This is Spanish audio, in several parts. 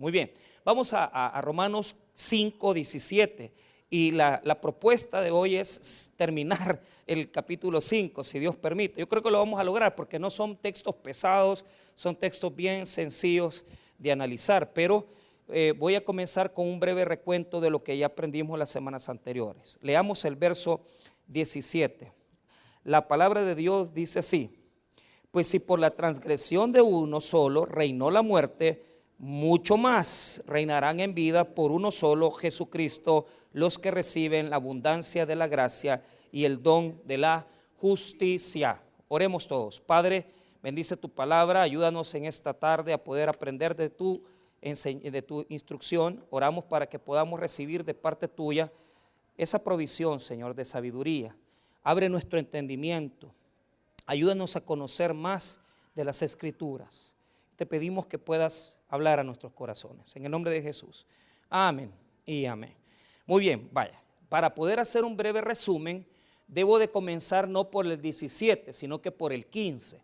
Muy bien, vamos a Romanos 5:17 y la propuesta de hoy es terminar el capítulo 5, si Dios permite. Yo creo que lo vamos a lograr porque no son textos pesados, son textos bien sencillos de analizar, pero voy a comenzar con un breve recuento de lo que ya aprendimos las semanas anteriores. Leamos el verso 17. La palabra de Dios dice así: pues si por la transgresión de uno solo reinó la muerte, mucho más reinarán en vida por uno solo, Jesucristo, los que reciben la abundancia de la gracia y el don de la justicia. Oremos todos. Padre, bendice tu palabra, ayúdanos en esta tarde a poder aprender de tu instrucción. Oramos para que podamos recibir de parte tuya esa provisión, Señor, de sabiduría. Abre nuestro entendimiento, ayúdanos a conocer más de las Escrituras. Te pedimos que puedas hablar a nuestros corazones, en el nombre de Jesús. Amén y amén. Muy bien, vaya, para poder hacer un breve resumen, debo de comenzar no por el 17, sino que por el 15.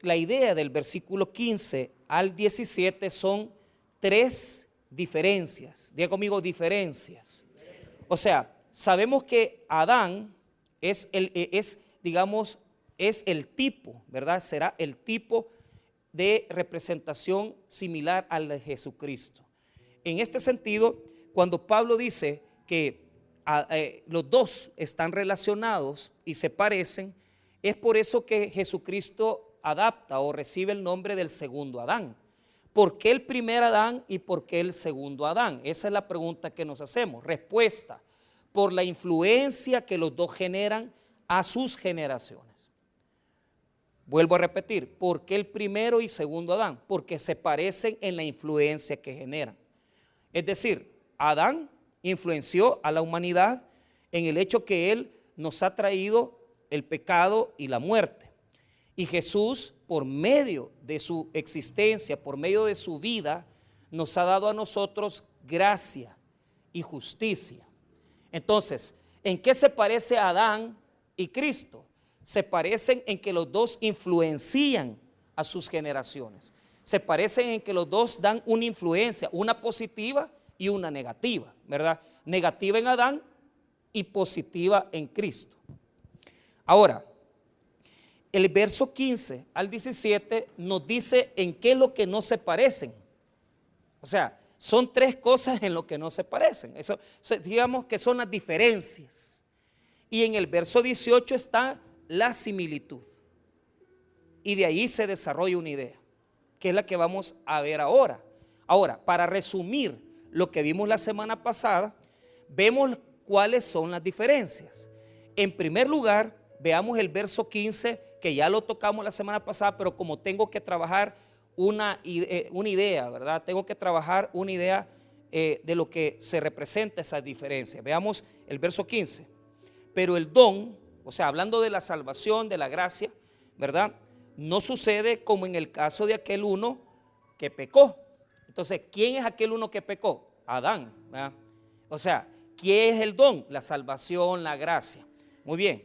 La idea del versículo 15 al 17 son tres diferencias. Diga conmigo, diferencias. O sea, sabemos que Adán es el tipo, ¿verdad? Será el tipo de representación similar al de Jesucristo. En este sentido, cuando Pablo dice que los dos están relacionados y se parecen, es por eso que Jesucristo adapta o recibe el nombre del segundo Adán. ¿Por qué el primer Adán y por qué el segundo Adán? Esa es la pregunta que nos hacemos. Respuesta: por la influencia que los dos generan a sus generaciones. Vuelvo a repetir, ¿por qué el primero y segundo Adán? Porque se parecen en la influencia que generan. Es decir, Adán influenció a la humanidad en el hecho que él nos ha traído el pecado y la muerte. Y Jesús, por medio de su existencia, por medio de su vida, nos ha dado a nosotros gracia y justicia. Entonces, ¿en qué se parece Adán y Cristo? Se parecen en que los dos influencian a sus generaciones. Se parecen en que los dos dan una influencia, una positiva y una negativa, ¿verdad? Negativa en Adán y positiva en Cristo. Ahora, el verso 15 al 17 nos dice en qué es lo que no se parecen. O sea, son tres cosas en lo que no se parecen. Eso, digamos que son las diferencias. Y en el verso 18 está la similitud. Y de ahí se desarrolla una idea, que es la que vamos a ver ahora. Ahora, para resumir lo que vimos la semana pasada, vemos cuáles son las diferencias. En primer lugar, veamos el verso 15, que ya lo tocamos la semana pasada, pero como tengo que trabajar una idea, ¿verdad? Tengo que trabajar una idea de lo que se representa esa diferencia. Veamos el verso 15. Pero el don, o sea, hablando de la salvación, de la gracia, ¿verdad? No sucede como en el caso de aquel uno que pecó. Entonces, ¿quién es aquel uno que pecó? Adán, ¿verdad? O sea, ¿quién es el don? La salvación, la gracia. Muy bien,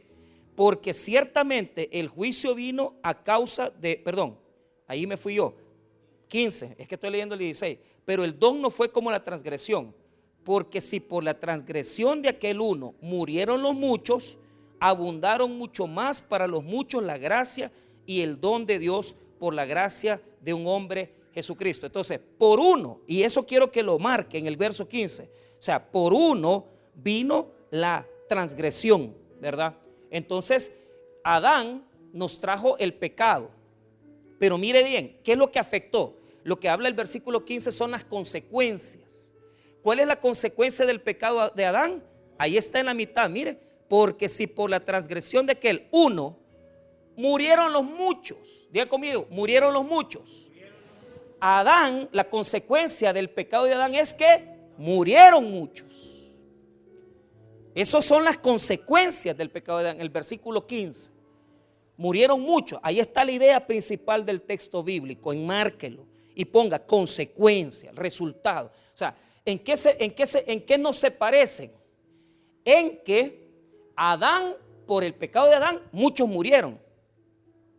porque ciertamente el juicio vino a causa de, perdón, ahí me fui yo, 15, es que estoy leyendo el 16, pero el don no fue como la transgresión, porque si por la transgresión de aquel uno murieron los muchos, abundaron mucho más para los muchos la gracia y el don de Dios por la gracia de un hombre Jesucristo. Entonces, por uno, y eso quiero que lo marque en el verso 15, o sea, por uno vino la transgresión, ¿verdad? Entonces, Adán nos trajo el pecado, pero mire bien, ¿qué es lo que afectó? Lo que habla el versículo 15 son las consecuencias. ¿Cuál es la consecuencia del pecado de Adán? Ahí está en la mitad, mire, porque si por la transgresión de aquel uno murieron los muchos, diga conmigo, murieron los muchos. Adán, la consecuencia del pecado de Adán es que murieron muchos. Esas son las consecuencias del pecado de Adán, el versículo 15. Murieron muchos. Ahí está la idea principal del texto bíblico, enmárquelo y ponga consecuencia, resultado. O sea, ¿en qué no se parecen? En que Adán, por el pecado de Adán, muchos murieron,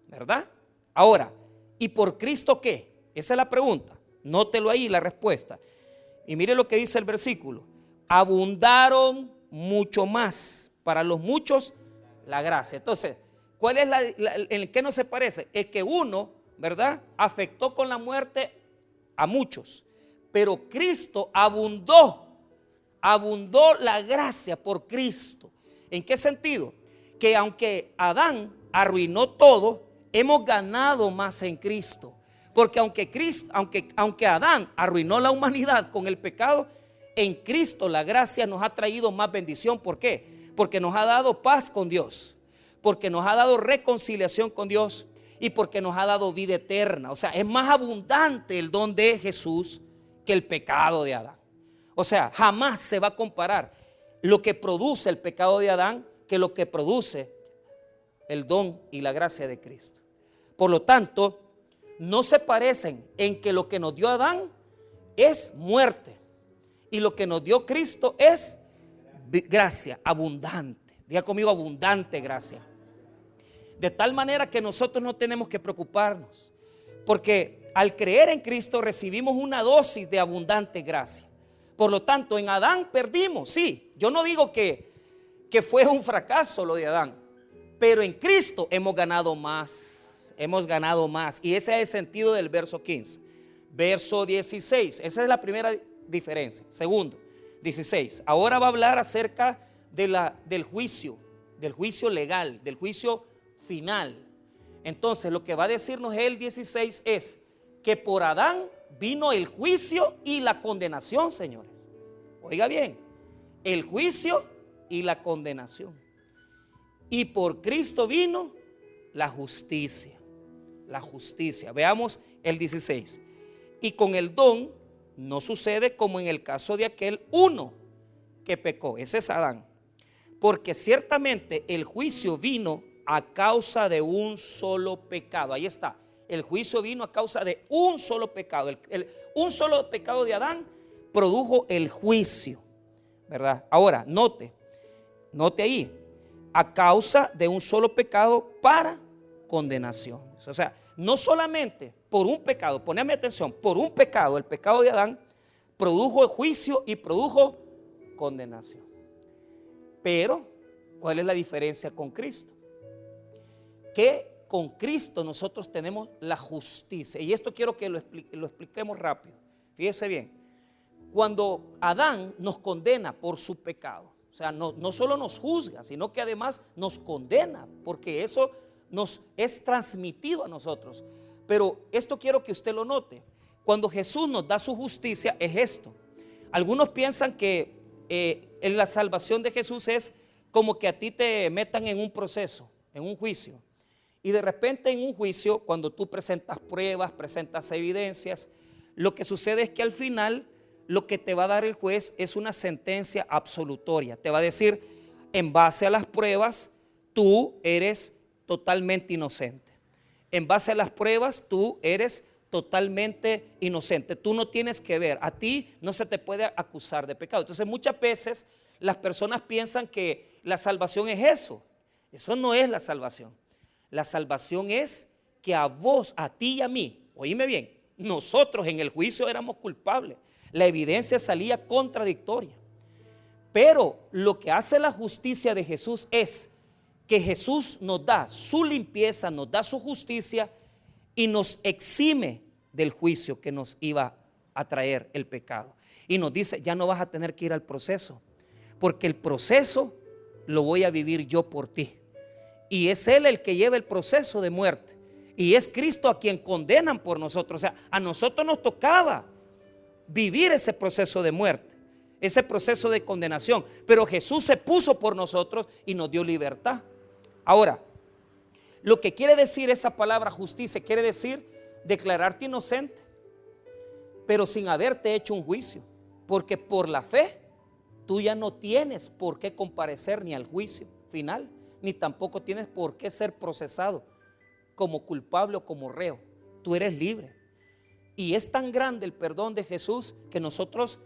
¿verdad? Ahora, ¿y por Cristo qué? Esa es la pregunta. Nótelo ahí la respuesta. Y mire lo que dice el versículo. Abundaron mucho más para los muchos la gracia. Entonces, ¿cuál es en qué no se parece? Es que uno, ¿verdad?, afectó con la muerte a muchos, pero Cristo abundó la gracia por Cristo. ¿En qué sentido? Que aunque Adán arruinó todo, hemos ganado más en Cristo. Porque aunque Adán arruinó la humanidad con el pecado, en Cristo la gracia nos ha traído más bendición. ¿Por qué? Porque nos ha dado paz con Dios, porque nos ha dado reconciliación con Dios y porque nos ha dado vida eterna. O sea, es más abundante el don de Jesús que el pecado de Adán. O sea, jamás se va a comparar lo que produce el pecado de Adán que lo que produce el don y la gracia de Cristo. Por lo tanto, no se parecen en que lo que nos dio Adán es muerte y lo que nos dio Cristo es gracia abundante. Diga conmigo, abundante gracia. De tal manera que nosotros no tenemos que preocuparnos, porque al creer en Cristo recibimos una dosis de abundante gracia. Por lo tanto, en Adán perdimos, sí. Yo no digo que fue un fracaso lo de Adán, pero en Cristo hemos ganado más. Hemos ganado más. Y ese es el sentido del verso 15. Verso 16. Esa es la primera diferencia. Segundo, 16. Ahora va a hablar acerca del juicio legal, del juicio final. Entonces, lo que va a decirnos el 16 es que por Adán vino el juicio y la condenación, señores. Oiga bien, el juicio y la condenación. Y por Cristo vino la justicia. La justicia. Veamos el 16. Y con el don no sucede como en el caso de aquel uno que pecó. Ese es Adán. Porque ciertamente el juicio vino a causa de un solo pecado. Ahí está. El juicio vino a causa de un solo pecado. Un solo pecado de Adán produjo el juicio, ¿verdad? Ahora, note ahí, a causa de un solo pecado para condenación. O sea, no solamente por un pecado, ponedme atención, por un pecado, el pecado de Adán produjo el juicio y produjo condenación. Pero, ¿cuál es la diferencia con Cristo? Que con Cristo nosotros tenemos la justicia. Y esto quiero que lo expliquemos rápido. Fíjese bien. Cuando Adán nos condena por su pecado, o sea, no solo nos juzga, sino que además nos condena, porque eso nos es transmitido a nosotros. Pero esto quiero que usted lo note. Cuando Jesús nos da su justicia es esto. Algunos piensan que en la salvación de Jesús es como que a ti te metan en un proceso, en un juicio. Y de repente en un juicio, cuando tú presentas pruebas, presentas evidencias, lo que sucede es que al final lo que te va a dar el juez es una sentencia absolutoria. Te va a decir, en base a las pruebas, tú eres totalmente inocente. En base a las pruebas, tú eres totalmente inocente. Tú no tienes que ver, a ti no se te puede acusar de pecado. Entonces muchas veces las personas piensan que la salvación es eso. Eso no es la salvación. La salvación es que a vos, a ti y a mí, oíme bien, nosotros en el juicio éramos culpables. La evidencia salía contradictoria. Pero lo que hace la justicia de Jesús es que Jesús nos da su limpieza, nos da su justicia y nos exime del juicio que nos iba a traer el pecado. Y nos dice, ya no vas a tener que ir al proceso, porque el proceso lo voy a vivir yo por ti. Y es Él el que lleva el proceso de muerte. Y es Cristo a quien condenan por nosotros. O sea, a nosotros nos tocaba vivir ese proceso de muerte, ese proceso de condenación. Pero Jesús se puso por nosotros y nos dio libertad. Ahora, lo que quiere decir esa palabra justicia, quiere decir declararte inocente, pero sin haberte hecho un juicio. Porque por la fe, tú ya no tienes por qué comparecer ni al juicio final, ni tampoco tienes por qué ser procesado como culpable o como reo. Tú eres libre. Y es tan grande el perdón de Jesús que nosotros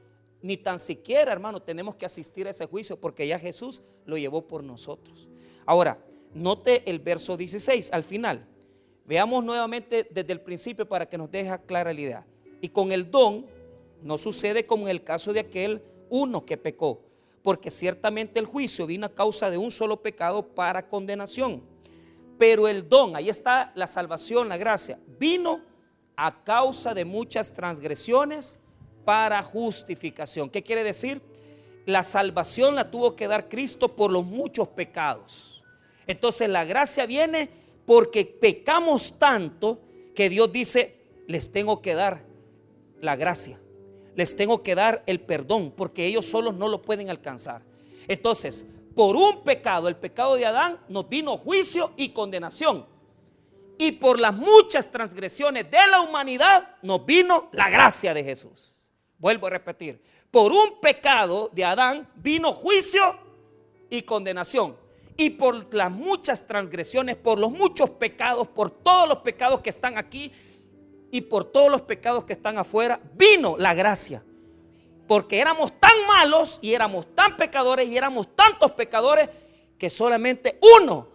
ni tan siquiera, hermano, tenemos que asistir a ese juicio, porque ya Jesús lo llevó por nosotros. Ahora, note el verso 16 al final. Veamos nuevamente desde el principio para que nos deje clara la idea. Y con el don no sucede como en el caso de aquel uno que pecó, porque ciertamente el juicio vino a causa de un solo pecado para condenación. Pero el don, ahí está la salvación, la gracia, vino a causa de muchas transgresiones para justificación. ¿Qué quiere decir? La salvación la tuvo que dar Cristo por los muchos pecados. Entonces la gracia viene porque pecamos tanto que Dios dice, les tengo que dar la gracia, les tengo que dar el perdón, porque ellos solos no lo pueden alcanzar. Entonces, por un pecado, el pecado de Adán, nos vino juicio y condenación. Y por las muchas transgresiones de la humanidad, nos vino la gracia de Jesús. Vuelvo a repetir, por un pecado de Adán vino juicio y condenación. Y por las muchas transgresiones, por los muchos pecados, por todos los pecados que están aquí y por todos los pecados que están afuera, vino la gracia. Porque éramos tan malos y éramos tan pecadores y éramos tantos pecadores que solamente uno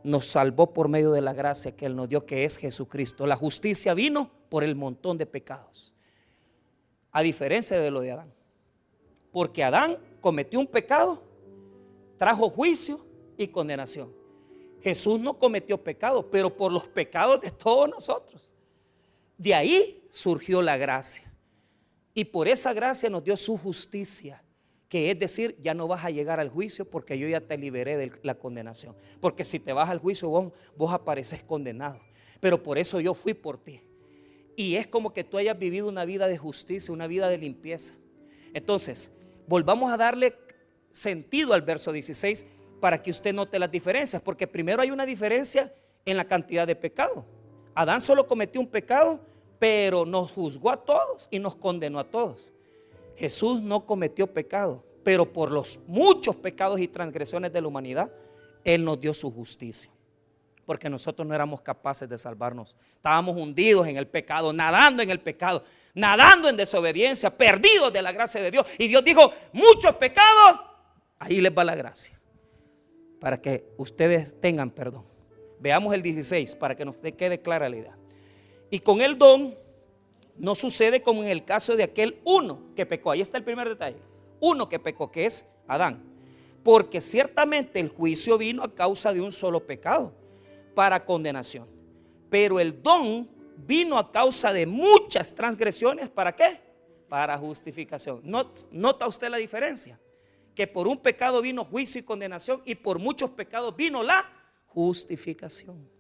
nos salvó por medio de la gracia que Él nos dio, que es Jesucristo. La justicia vino por el montón de pecados, a diferencia de lo de Adán. Porque Adán cometió un pecado, trajo juicio y condenación. Jesús no cometió pecado, pero por los pecados de todos nosotros. De ahí surgió la gracia. Y por esa gracia nos dio su justicia, que es decir, ya no vas a llegar al juicio porque yo ya te liberé de la condenación. Porque si te vas al juicio vos apareces condenado. Pero por eso yo fui por ti. Y es como que tú hayas vivido una vida de justicia, una vida de limpieza. Entonces, volvamos a darle sentido al verso 16 para que usted note las diferencias. Porque primero hay una diferencia en la cantidad de pecado. Adán solo cometió un pecado, pero nos juzgó a todos y nos condenó a todos. Jesús no cometió pecado, pero por los muchos pecados y transgresiones de la humanidad, Él nos dio su justicia. Porque nosotros no éramos capaces de salvarnos. Estábamos hundidos en el pecado, nadando en el pecado, nadando en desobediencia, perdidos de la gracia de Dios. Y Dios dijo, muchos pecados, ahí les va la gracia, para que ustedes tengan perdón. Veamos el 16 para que nos quede clara la idea. Y con el don no sucede como en el caso de aquel uno que pecó. Ahí está el primer detalle. Uno que pecó, que es Adán. Porque ciertamente el juicio vino a causa de un solo pecado, para condenación. Pero el don vino a causa de muchas transgresiones. ¿Para qué? Para justificación. ¿Nota usted la diferencia? Que por un pecado vino juicio y condenación, y por muchos pecados vino la justificación.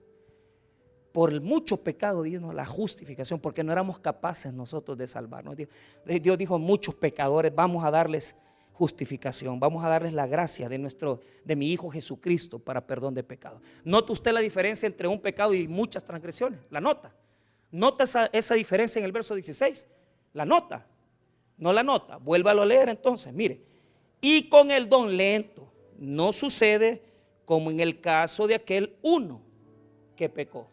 Por mucho pecado vino la justificación, porque no éramos capaces nosotros de salvarnos. Dios dijo, muchos pecadores, vamos a darles justificación, vamos a darles la gracia de mi Hijo Jesucristo para perdón de pecado. ¿Nota usted la diferencia entre un pecado y muchas transgresiones? ¿La nota? ¿Nota esa diferencia en el verso 16? ¿La nota? ¿No la nota? Vuélvalo a leer entonces, mire. Y con el don lento no sucede como en el caso de aquel uno que pecó.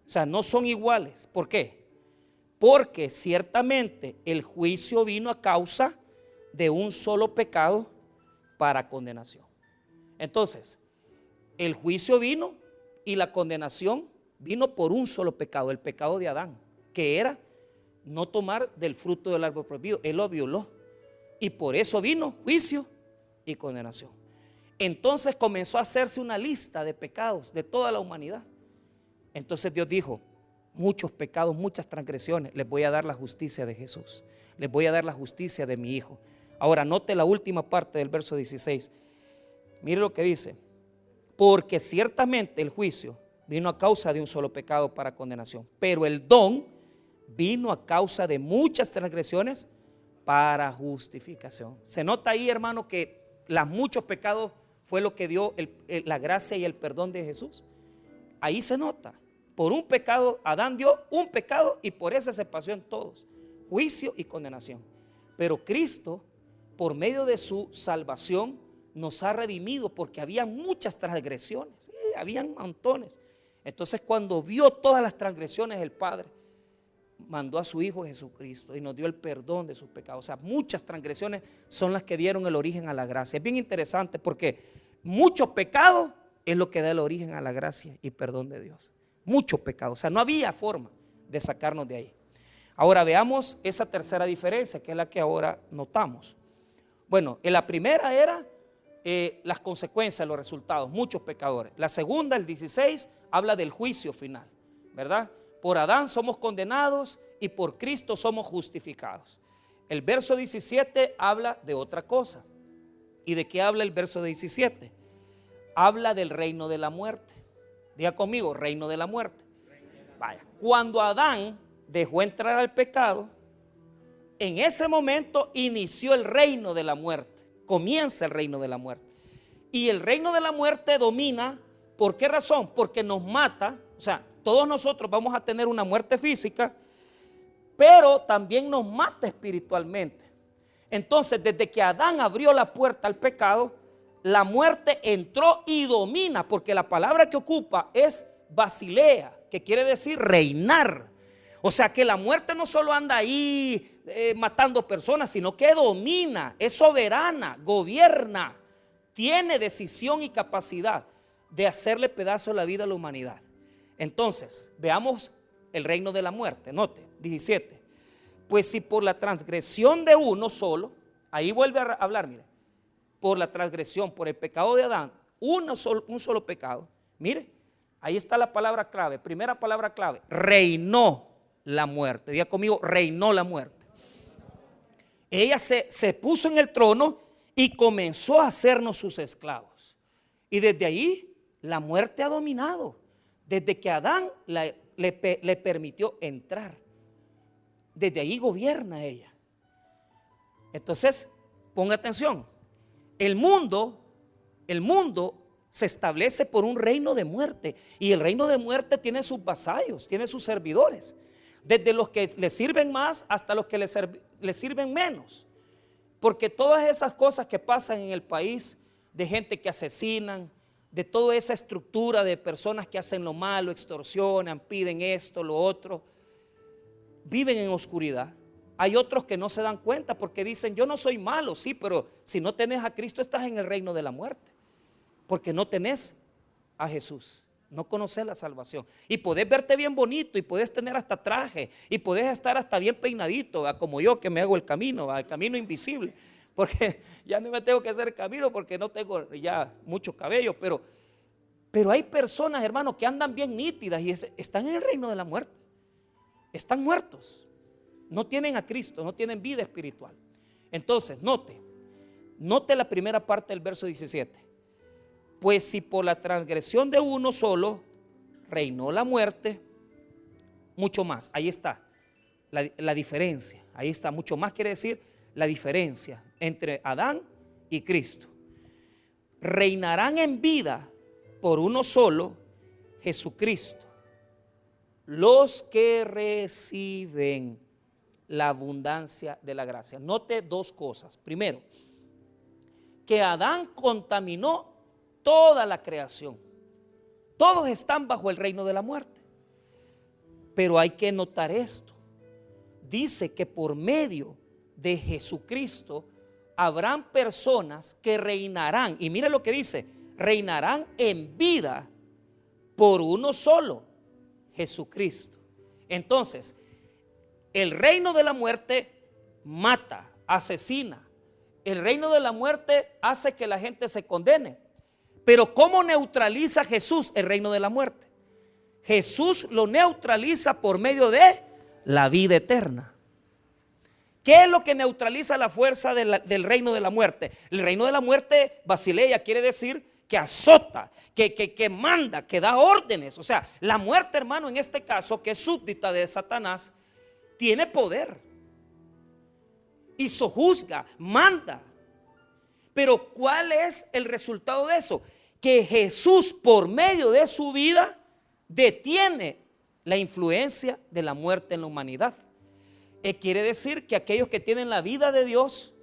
O sea, no son iguales. ¿Por qué? Porque ciertamente el juicio vino a causa de un solo pecado para condenación. Entonces, el juicio vino y la condenación vino por un solo pecado, el pecado de Adán, que era no tomar del fruto del árbol prohibido. Él lo violó y por eso vino juicio y condenación. Entonces comenzó a hacerse una lista de pecados de toda la humanidad. Entonces Dios dijo, muchos pecados, muchas transgresiones, les voy a dar la justicia de Jesús, les voy a dar la justicia de mi Hijo. Ahora note la última parte del verso 16. Mire lo que dice, porque ciertamente el juicio vino a causa de un solo pecado para condenación, pero el don vino a causa de muchas transgresiones para justificación. Se nota ahí, hermano, que los muchos pecados fue lo que dio la gracia y el perdón de Jesús. Ahí se nota. Por un pecado, Adán dio un pecado y por ese se pasó en todos, juicio y condenación. Pero Cristo, por medio de su salvación, nos ha redimido porque había muchas transgresiones, habían montones. Entonces, cuando vio todas las transgresiones, el Padre mandó a su Hijo Jesucristo y nos dio el perdón de sus pecados. O sea, muchas transgresiones son las que dieron el origen a la gracia. Es bien interesante porque muchos pecados es lo que da el origen a la gracia y perdón de Dios. Mucho pecado, o sea, no había forma de sacarnos de ahí. Ahora veamos esa tercera diferencia, que es la que ahora notamos. Bueno, en la primera era las consecuencias, los resultados, muchos pecadores. La segunda, el 16, habla del juicio final, ¿verdad? Por Adán somos condenados y por Cristo somos justificados. El verso 17 habla de otra cosa. ¿Y de qué habla el verso 17? Habla del reino de la muerte. Diga conmigo, reino de la muerte. Vaya, cuando Adán dejó entrar al pecado, en ese momento inició el reino de la muerte. Comienza el reino de la muerte. Y el reino de la muerte domina, ¿por qué razón? Porque nos mata, o sea, todos nosotros vamos a tener una muerte física, pero también nos mata espiritualmente. Entonces, desde que Adán abrió la puerta al pecado, la muerte entró y domina, porque la palabra que ocupa es basilea, que quiere decir reinar. O sea que la muerte no solo anda ahí matando personas, sino que domina, es soberana, gobierna, tiene decisión y capacidad de hacerle pedazo a la vida a la humanidad. Entonces, veamos el reino de la muerte. Note, 17. Pues si por la transgresión de uno solo, ahí vuelve a hablar, mire, por la transgresión, por el pecado de Adán, un solo pecado, mire, ahí está la palabra clave, primera palabra clave, reinó la muerte. Diga conmigo, reinó la muerte. Ella se puso en el trono y comenzó a hacernos sus esclavos. Y desde ahí la muerte ha dominado, desde que Adán le permitió entrar. Desde ahí gobierna ella. Entonces, ponga atención. El mundo se establece por un reino de muerte. Y el reino de muerte tiene sus vasallos, tiene sus servidores. Desde los que le sirven más hasta los que le sirven menos. Porque todas esas cosas que pasan en el país, de gente que asesinan, de toda esa estructura de personas que hacen lo malo, extorsionan, piden esto, lo otro, viven en oscuridad. Hay otros que no se dan cuenta porque dicen, yo no soy malo, sí, pero si no tenés a Cristo estás en el reino de la muerte, porque no tenés a Jesús, no conoces la salvación. Y podés verte bien bonito y podés tener hasta traje y podés estar hasta bien peinadito, ¿va? Como yo que me hago el camino, ¿va? El camino invisible, porque ya no me tengo que hacer el camino porque no tengo ya mucho cabello, pero hay personas, hermanos, que andan bien nítidas y están en el reino de la muerte. Están muertos, no tienen a Cristo, no tienen vida espiritual. Entonces, note la primera parte del verso 17. Pues si por la transgresión de uno solo reinó la muerte, mucho más, ahí está la diferencia, ahí está, mucho más quiere decir la diferencia entre Adán y Cristo. Reinarán en vida por uno solo, Jesucristo, los que reciben la abundancia de la gracia. Note dos cosas. Primero, que Adán contaminó toda la creación. Todos están bajo el reino de la muerte. Pero hay que notar esto. Dice que por medio de Jesucristo habrán personas que reinarán. Y mire lo que dice, reinarán en vida por uno solo, Jesucristo. Entonces, el reino de la muerte mata, asesina. El reino de la muerte hace que la gente se condene. Pero ¿cómo neutraliza Jesús el reino de la muerte? Jesús lo neutraliza por medio de la vida eterna. ¿Qué es lo que neutraliza la fuerza del reino de la muerte? El reino de la muerte, basileia, quiere decir que azota, que manda, que da órdenes. O sea, la muerte, hermano, en este caso, que es súbdita de Satanás, tiene poder y sojuzga, manda. Pero ¿cuál es el resultado de eso? Que Jesús, por medio de su vida, detiene la influencia de la muerte en la humanidad. Quiere decir que aquellos que tienen la vida de Dios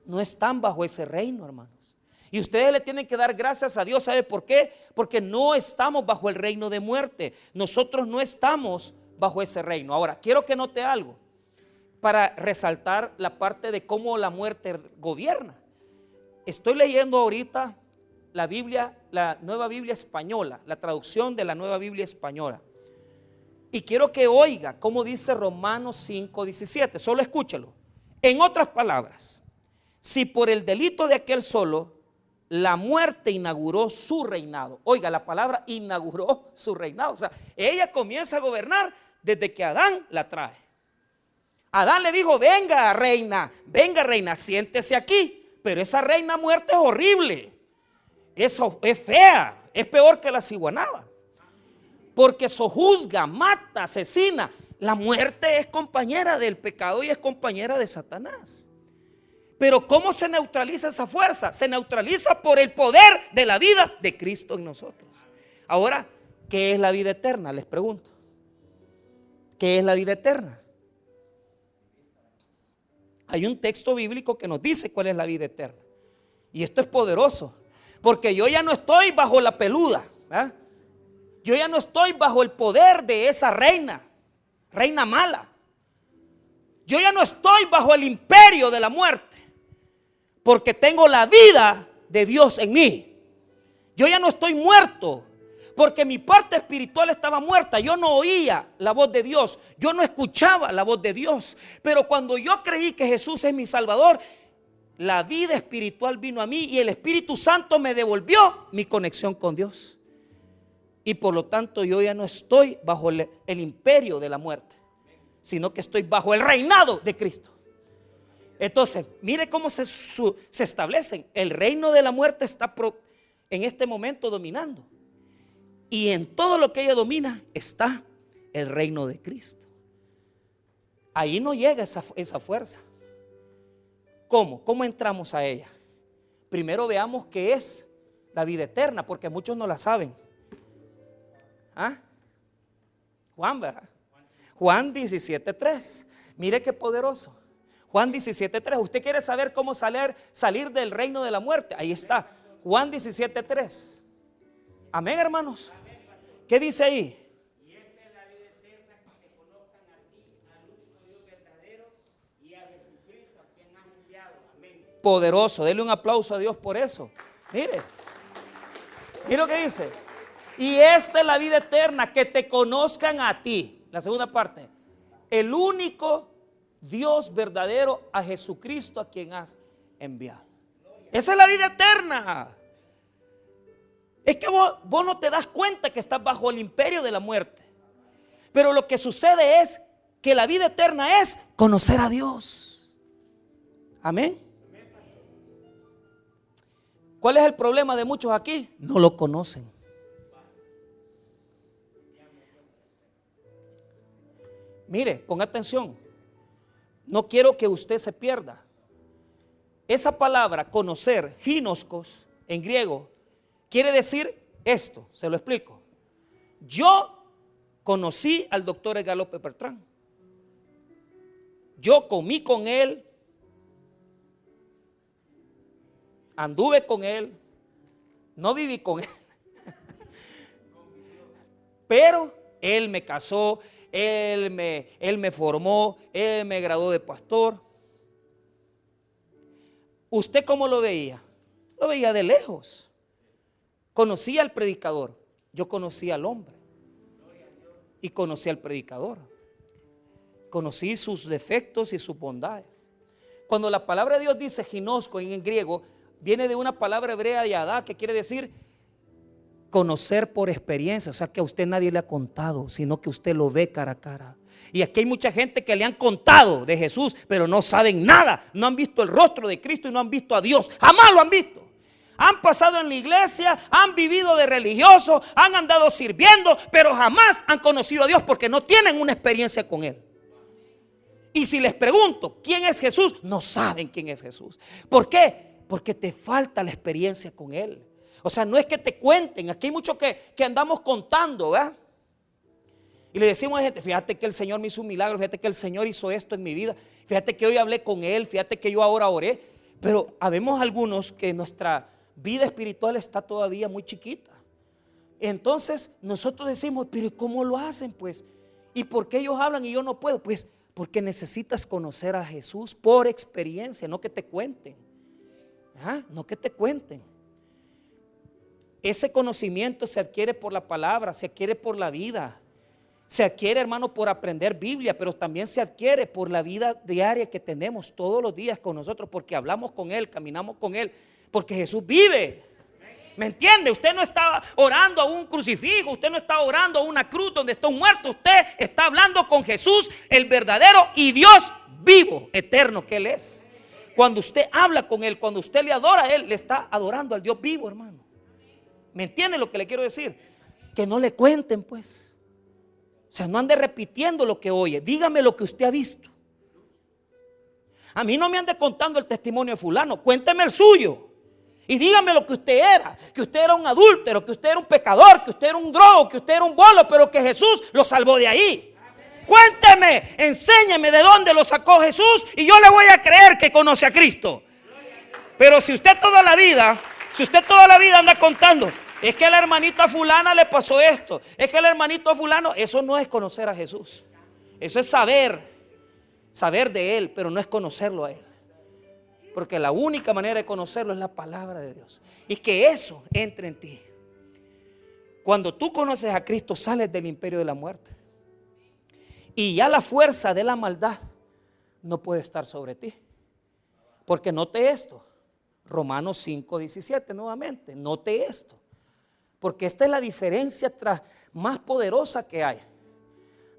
no están bajo ese reino, hermanos. Y ustedes le tienen que dar gracias a Dios. ¿Sabe por qué? Porque no estamos bajo el reino de muerte. Nosotros no estamos bajo ese reino. Ahora, quiero que note algo para resaltar la parte de cómo la muerte gobierna. Estoy leyendo ahorita la Biblia, la Nueva Biblia Española, la traducción de la Nueva Biblia Española. Y quiero que oiga cómo dice Romanos 5:17. Solo escúchalo. En otras palabras, si por el delito de aquel solo la muerte inauguró su reinado. Oiga, la palabra inauguró su reinado. O sea, ella comienza a gobernar desde que Adán la trae. Adán le dijo, venga reina, siéntese aquí. Pero esa reina muerte es horrible. Eso es fea, es peor que la ciguanaba. Porque sojuzga, mata, asesina. La muerte es compañera del pecado y es compañera de Satanás. Pero ¿cómo se neutraliza esa fuerza? Se neutraliza por el poder de la vida de Cristo en nosotros. Ahora, ¿qué es la vida eterna? Les pregunto. ¿Qué es la vida eterna? Hay un texto bíblico que nos dice cuál es la vida eterna. Y esto es poderoso. Porque yo ya no estoy bajo la peluda, ¿verdad? Yo ya no estoy bajo el poder de esa reina mala. Yo ya no estoy bajo el imperio de la muerte, porque tengo la vida de Dios en mí. Yo ya no estoy muerto, porque mi parte espiritual estaba muerta. Yo no oía la voz de Dios, yo no escuchaba la voz de Dios. Pero cuando yo creí que Jesús es mi Salvador, la vida espiritual vino a mí y el Espíritu Santo me devolvió mi conexión con Dios. Y por lo tanto yo ya no estoy bajo el imperio de la muerte, sino que estoy bajo el reinado de Cristo. Entonces, mire cómo se establecen. El reino de la muerte está en este momento dominando. Y en todo lo que ella domina está el reino de Cristo. Ahí no llega esa fuerza. ¿Cómo? ¿Cómo entramos a ella? Primero veamos qué es la vida eterna, porque muchos no la saben. ¿Ah? Juan, ¿verdad? Juan 17:3. Mire qué poderoso. Juan 17:3. Usted quiere saber cómo salir del reino de la muerte. Ahí está. Juan 17:3. Amén, hermanos. ¿Qué dice ahí? Y esta es la vida eterna, que te conozcan a ti, al único Dios verdadero, y a Jesucristo, a quien has enviado. Amén. Poderoso. Dele un aplauso a Dios por eso. Mire. Mire lo que dice. Y esta es la vida eterna, que te conozcan a ti. La segunda parte. El único Dios verdadero, a Jesucristo, a quien has enviado. Esa es la vida eterna. Es que vos no te das cuenta que estás bajo el imperio de la muerte. Pero lo que sucede es que la vida eterna es conocer a Dios. Amén. ¿Cuál es el problema de muchos aquí? No lo conocen. Mire, ponga atención. No quiero que usted se pierda. Esa palabra conocer, ginoskos, en griego, quiere decir esto. Se lo explico. Yo conocí al doctor Edgar López Beltrán. Yo comí con él, anduve con él, no viví con él, pero él me casó, él me formó, él me graduó de pastor. ¿Usted cómo lo veía? Lo veía de lejos. Conocía al predicador, yo conocía al hombre y conocí al predicador. Conocí sus defectos y sus bondades. Cuando la palabra de Dios dice ginosco en griego, viene de una palabra hebrea yadá, que quiere decir conocer por experiencia. O sea, que a usted nadie le ha contado, sino que usted lo ve cara a cara. Y aquí hay mucha gente que le han contado de Jesús, pero no saben nada. No han visto el rostro de Cristo y no han visto a Dios. Jamás lo han visto. Han pasado en la iglesia, han vivido de religiosos, han andado sirviendo, pero jamás han conocido a Dios porque no tienen una experiencia con Él. Y si les pregunto ¿quién es Jesús? No saben quién es Jesús. ¿Por qué? Porque te falta la experiencia con Él. O sea, no es que te cuenten. Aquí hay muchos que andamos contando, ¿verdad? Y le decimos a la gente, fíjate que el Señor me hizo un milagro, fíjate que el Señor hizo esto en mi vida, fíjate que hoy hablé con Él, fíjate que yo ahora oré. Pero habemos algunos que nuestra vida espiritual está todavía muy chiquita. Entonces nosotros decimos, pero ¿cómo lo hacen pues? ¿Y por qué ellos hablan y yo no puedo? Pues porque necesitas conocer a Jesús por experiencia, no que te cuenten. No que te cuenten. Ese conocimiento se adquiere por la palabra, se adquiere por la vida. Se adquiere, hermano, por aprender Biblia, pero también se adquiere por la vida diaria que tenemos todos los días con nosotros, porque hablamos con Él, caminamos con Él, porque Jesús vive. ¿Me entiende? Usted no está orando a un crucifijo, usted no está orando a una cruz donde está un muerto, usted está hablando con Jesús, el verdadero y Dios vivo, eterno que Él es. Cuando usted habla con Él, cuando usted le adora a Él, le está adorando al Dios vivo, hermano. ¿Me entiende lo que le quiero decir? Que no le cuenten, pues. O sea, no ande repitiendo lo que oye. Dígame lo que usted ha visto. A mí no me ande contando el testimonio de fulano. Cuénteme el suyo. Y dígame lo que usted era. Que usted era un adúltero, que usted era un pecador, que usted era un drogo, que usted era un bolo, pero que Jesús lo salvó de ahí. Cuénteme, enséñeme de dónde lo sacó Jesús y yo le voy a creer que conoce a Cristo. Pero si usted toda la vida anda contando, es que a la hermanita fulana le pasó esto, es que al hermanito fulano, eso no es conocer a Jesús. Eso es saber de Él, pero no es conocerlo a Él. Porque la única manera de conocerlo es la palabra de Dios. Y que eso entre en ti. Cuando tú conoces a Cristo, sales del imperio de la muerte. Y ya la fuerza de la maldad no puede estar sobre ti. Porque note esto. Romanos 5:17 nuevamente. Note esto. Porque esta es la diferencia más poderosa que hay.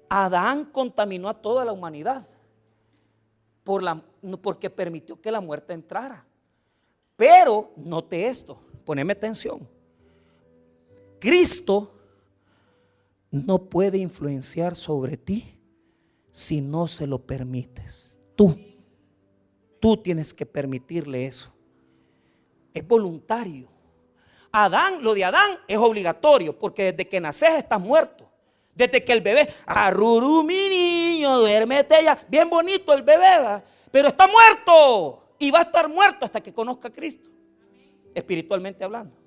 Adán contaminó a toda la humanidad porque permitió que la muerte entrara. Pero note esto, poneme atención. Cristo no puede influenciar sobre ti si no se lo permites. Tú tienes que permitirle eso. Es voluntario. Lo de Adán es obligatorio, porque desde que naces estás muerto. Desde que el bebé, arrurú mi niño, duérmete ya. Bien bonito el bebé, ¿va? Pero está muerto. Y va a estar muerto hasta que conozca a Cristo, espiritualmente hablando.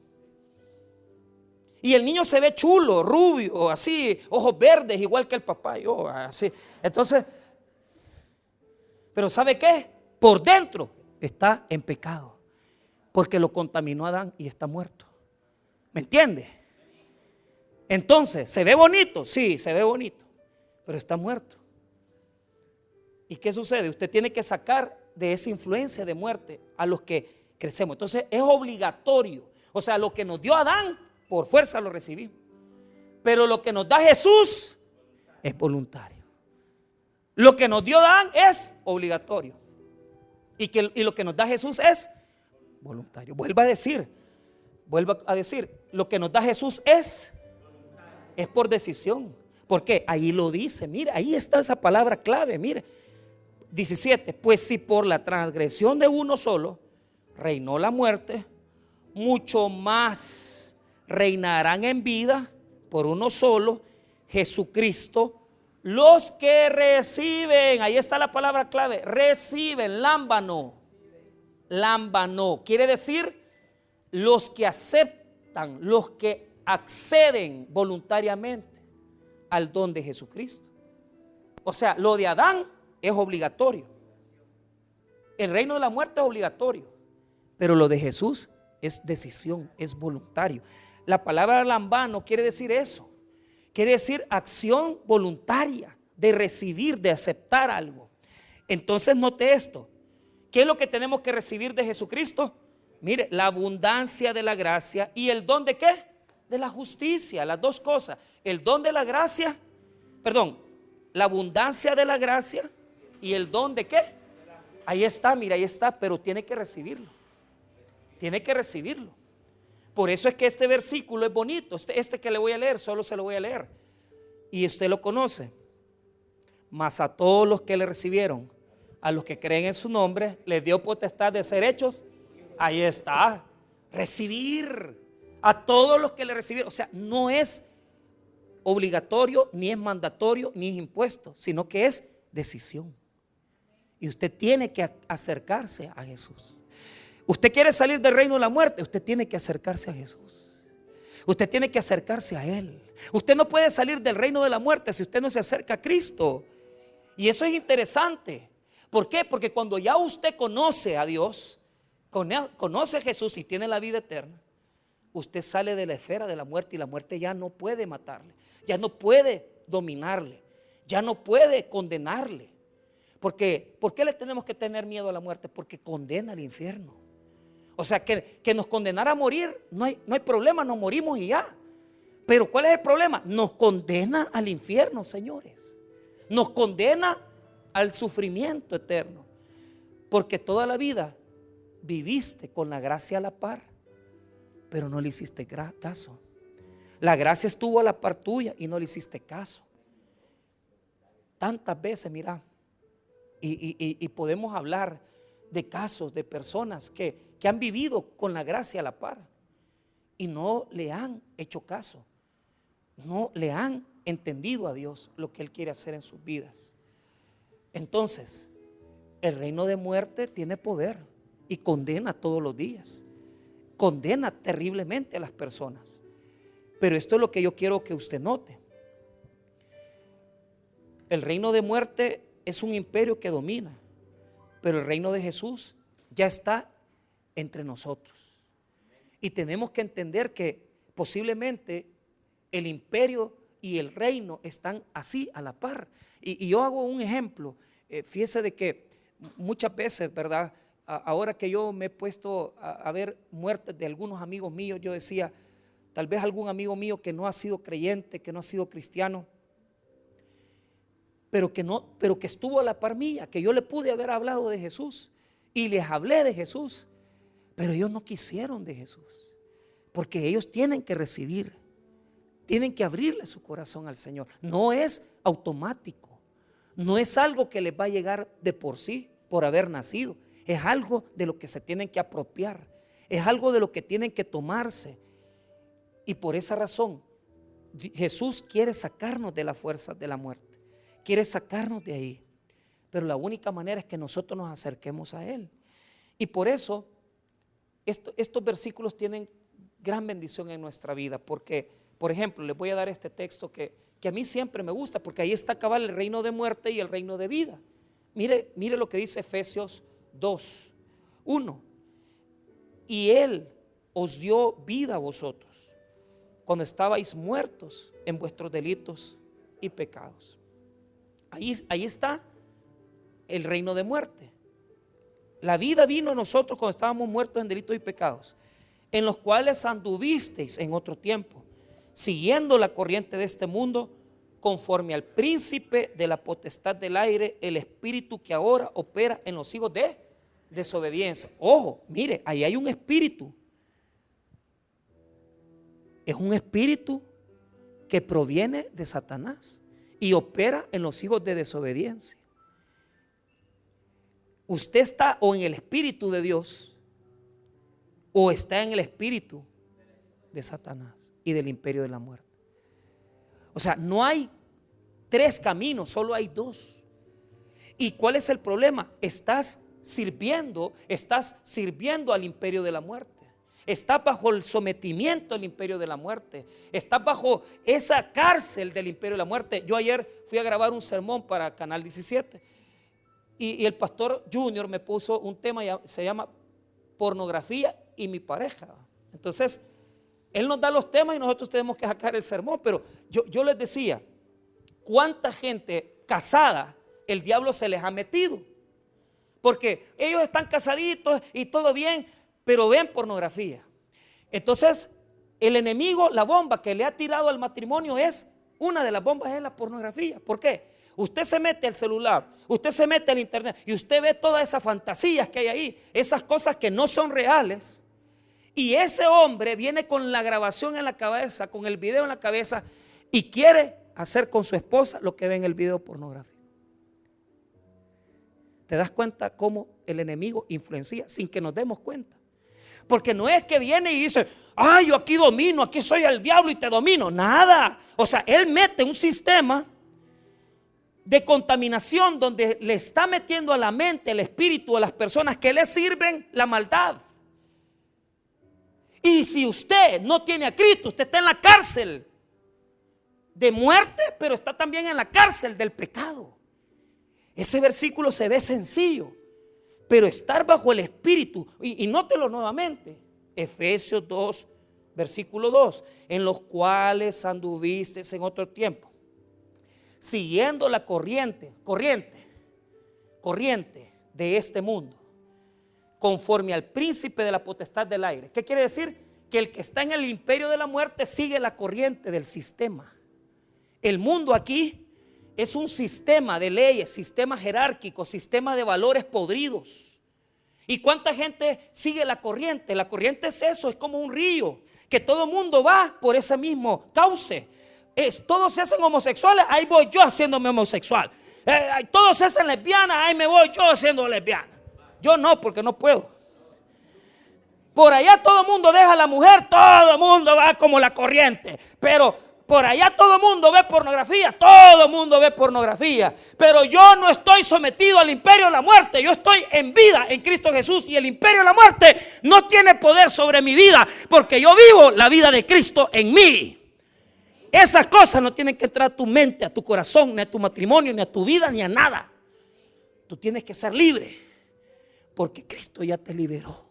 Y el niño se ve chulo, rubio, así, ojos verdes, igual que el papá, yo, así. Entonces, pero ¿sabe qué? Por dentro está en pecado, porque lo contaminó Adán y está muerto. ¿Me entiende? Entonces, ¿se ve bonito? Sí, se ve bonito, pero está muerto. ¿Y qué sucede? Usted tiene que sacar de esa influencia de muerte a los que crecemos. Entonces, es obligatorio. O sea, lo que nos dio Adán, por fuerza lo recibimos. Pero lo que nos da Jesús es voluntario. Lo que nos dio Adán es obligatorio. Y lo que nos da Jesús es voluntario. Vuelvo a decir, lo que nos da Jesús es por decisión. ¿Por qué? Ahí lo dice, mire, ahí está esa palabra clave, mire. 17, pues si por la transgresión de uno solo reinó la muerte, mucho más reinarán en vida por uno solo, Jesucristo, los que reciben. Ahí está la palabra clave, reciben, lámbano, quiere decir los que aceptan, los que acceden voluntariamente al don de Jesucristo. O sea, lo de Adán es obligatorio. El reino de la muerte es obligatorio, pero lo de Jesús es decisión, es voluntario. La palabra lambano quiere decir eso. Quiere decir acción voluntaria de recibir, de aceptar algo. Entonces note esto. ¿Qué es lo que tenemos que recibir de Jesucristo? Mire, la abundancia de la gracia y el don de ¿qué? De la justicia, las dos cosas. El don de la gracia, la abundancia de la gracia y el don de ¿qué? Ahí está, mira, ahí está, pero tiene que recibirlo. Tiene que recibirlo. Por eso es que este versículo es bonito. Este que le voy a leer, solo se lo voy a leer. Y usted lo conoce. Mas a todos los que le recibieron, a los que creen en su nombre, les dio potestad de ser hechos. Ahí está. Recibir. A todos los que le recibieron. O sea, no es obligatorio, ni es mandatorio, ni es impuesto, sino que es decisión. Y usted tiene que acercarse a Jesús. Usted quiere salir del reino de la muerte, usted tiene que acercarse a Jesús. Usted tiene que acercarse a Él. Usted no puede salir del reino de la muerte si usted no se acerca a Cristo. Y eso es interesante. ¿Por qué? Porque cuando ya usted conoce a Dios, conoce a Jesús y tiene la vida eterna, usted sale de la esfera de la muerte y la muerte ya no puede matarle. Ya no puede dominarle, ya no puede condenarle. Porque, ¿por qué le tenemos que tener miedo a la muerte? Porque condena al infierno. O sea, que nos condenara a morir, no hay problema, nos morimos y ya. Pero ¿cuál es el problema? Nos condena al infierno, señores. Nos condena al sufrimiento eterno. Porque toda la vida viviste con la gracia a la par, pero no le hiciste caso. La gracia estuvo a la par tuya y no le hiciste caso. Tantas veces, mira, y podemos hablar de casos de personas que han vivido con la gracia a la par y no le han hecho caso, no le han entendido a Dios lo que Él quiere hacer en sus vidas. Entonces, el reino de muerte tiene poder y condena todos los días, condena terriblemente a las personas. Pero esto es lo que yo quiero que usted note. El reino de muerte es un imperio que domina, pero el reino de Jesús ya está entre nosotros. Y tenemos que entender que posiblemente el imperio y el reino están así a la par. Y yo hago un ejemplo. Fíjese de que muchas veces, ¿verdad? Ahora que yo me he puesto a ver muertes de algunos amigos míos, yo decía, tal vez algún amigo mío que no ha sido creyente, que no ha sido cristiano, pero que estuvo a la par mía, que yo le pude haber hablado de Jesús y les hablé de Jesús, pero ellos no quisieron de Jesús, porque ellos tienen que recibir, tienen que abrirle su corazón al Señor. No es automático, no es algo que les va a llegar de por sí, por haber nacido. Es algo de lo que se tienen que apropiar, es algo de lo que tienen que tomarse. Y por esa razón Jesús quiere sacarnos de la fuerza de la muerte, quiere sacarnos de ahí, pero la única manera es que nosotros nos acerquemos a Él. Y por eso estos versículos tienen gran bendición en nuestra vida, porque, por ejemplo, les voy a dar este texto que a mí siempre me gusta, porque ahí está cabal el reino de muerte y el reino de vida. Mire lo que dice Efesios 2:1. Y Él os dio vida a vosotros cuando estabais muertos en vuestros delitos y pecados. Ahí está el reino de muerte. La vida vino a nosotros cuando estábamos muertos en delitos y pecados, en los cuales anduvisteis en otro tiempo, siguiendo la corriente de este mundo, conforme al príncipe de la potestad del aire, el espíritu que ahora opera en los hijos de desobediencia. Ojo, mire, ahí hay un espíritu. Es un espíritu que proviene de Satanás y opera en los hijos de desobediencia. Usted está o en el espíritu de Dios o está en el espíritu de Satanás y del imperio de la muerte. O sea, no hay tres caminos, solo hay dos. ¿Y cuál es el problema? Estás sirviendo al imperio de la muerte. Estás bajo el sometimiento del imperio de la muerte. Estás bajo esa cárcel del imperio de la muerte. Yo ayer fui a grabar un sermón para Canal 17 y el pastor Junior me puso un tema, se llama pornografía y mi pareja. Entonces, él nos da los temas y nosotros tenemos que sacar el sermón. Pero yo les decía, ¿cuánta gente casada el diablo se les ha metido? Porque ellos están casaditos y todo bien, pero ven pornografía. Entonces el enemigo, la bomba que le ha tirado al matrimonio, una de las bombas es la pornografía. ¿Por qué? Usted se mete al celular, usted se mete al internet y usted ve todas esas fantasías que hay ahí, esas cosas que no son reales. Y ese hombre viene con la grabación en la cabeza, con el video en la cabeza, y quiere hacer con su esposa lo que ve en el video pornográfico. ¿Te das cuenta cómo el enemigo influencia sin que nos demos cuenta? Porque no es que viene y dice, ay, yo aquí domino, aquí soy el diablo y te domino. Nada. O sea, él mete un sistema de contaminación donde le está metiendo a la mente, el espíritu, a las personas que le sirven la maldad. Y si usted no tiene a Cristo, usted está en la cárcel de muerte, pero está también en la cárcel del pecado. Ese versículo se ve sencillo, pero estar bajo el espíritu, y nótelo nuevamente, Efesios 2, versículo 2, en los cuales anduvisteis en otro tiempo, siguiendo la corriente de este mundo, conforme al príncipe de la potestad del aire. ¿Qué quiere decir? Que el que está en el imperio de la muerte sigue la corriente del sistema. El mundo aquí es un sistema de leyes, sistema jerárquico, sistema de valores podridos. ¿Y cuánta gente sigue la corriente? La corriente es eso, es como un río, que todo el mundo va por ese mismo cauce. Todos se hacen homosexuales, ahí voy yo haciéndome homosexual. Todos se hacen lesbianas, ahí me voy yo haciendo lesbiana. Yo no, porque no puedo. Por allá todo el mundo deja a la mujer, todo el mundo va como la corriente. Pero por allá todo el mundo ve pornografía, todo el mundo ve pornografía. Pero yo no estoy sometido al imperio de la muerte, yo estoy en vida en Cristo Jesús. Y el imperio de la muerte no tiene poder sobre mi vida, porque yo vivo la vida de Cristo en mí. Esas cosas no tienen que entrar a tu mente, a tu corazón, ni a tu matrimonio, ni a tu vida, ni a nada. Tú tienes que ser libre, porque Cristo ya te liberó.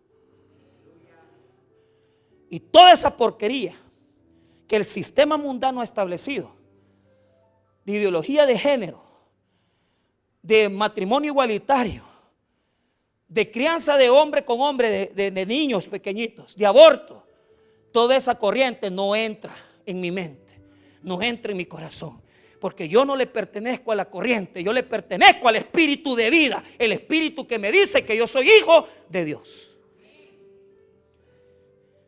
Y toda esa porquería que el sistema mundano ha establecido, de ideología de género, de matrimonio igualitario, de crianza de hombre con hombre, de niños pequeñitos, de aborto, toda esa corriente no entra en mi mente. No entra en mi corazón, porque yo no le pertenezco a la corriente, yo le pertenezco al espíritu de vida, el espíritu que me dice que yo soy hijo de Dios.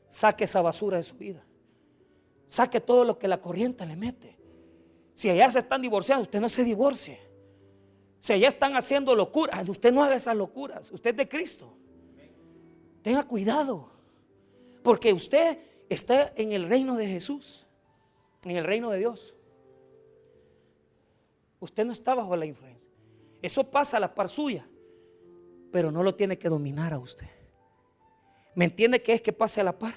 Saque esa basura de su vida, saque todo lo que la corriente le mete. Si allá se están divorciando, usted no se divorcie. Si allá están haciendo locuras, usted no haga esas locuras. Usted es de Cristo. Tenga cuidado, porque usted está en el reino de Jesús, en el reino de Dios. Usted no está bajo la influencia. Eso pasa a la par suya, pero no lo tiene que dominar a usted. ¿Me entiende qué es que pase a la par?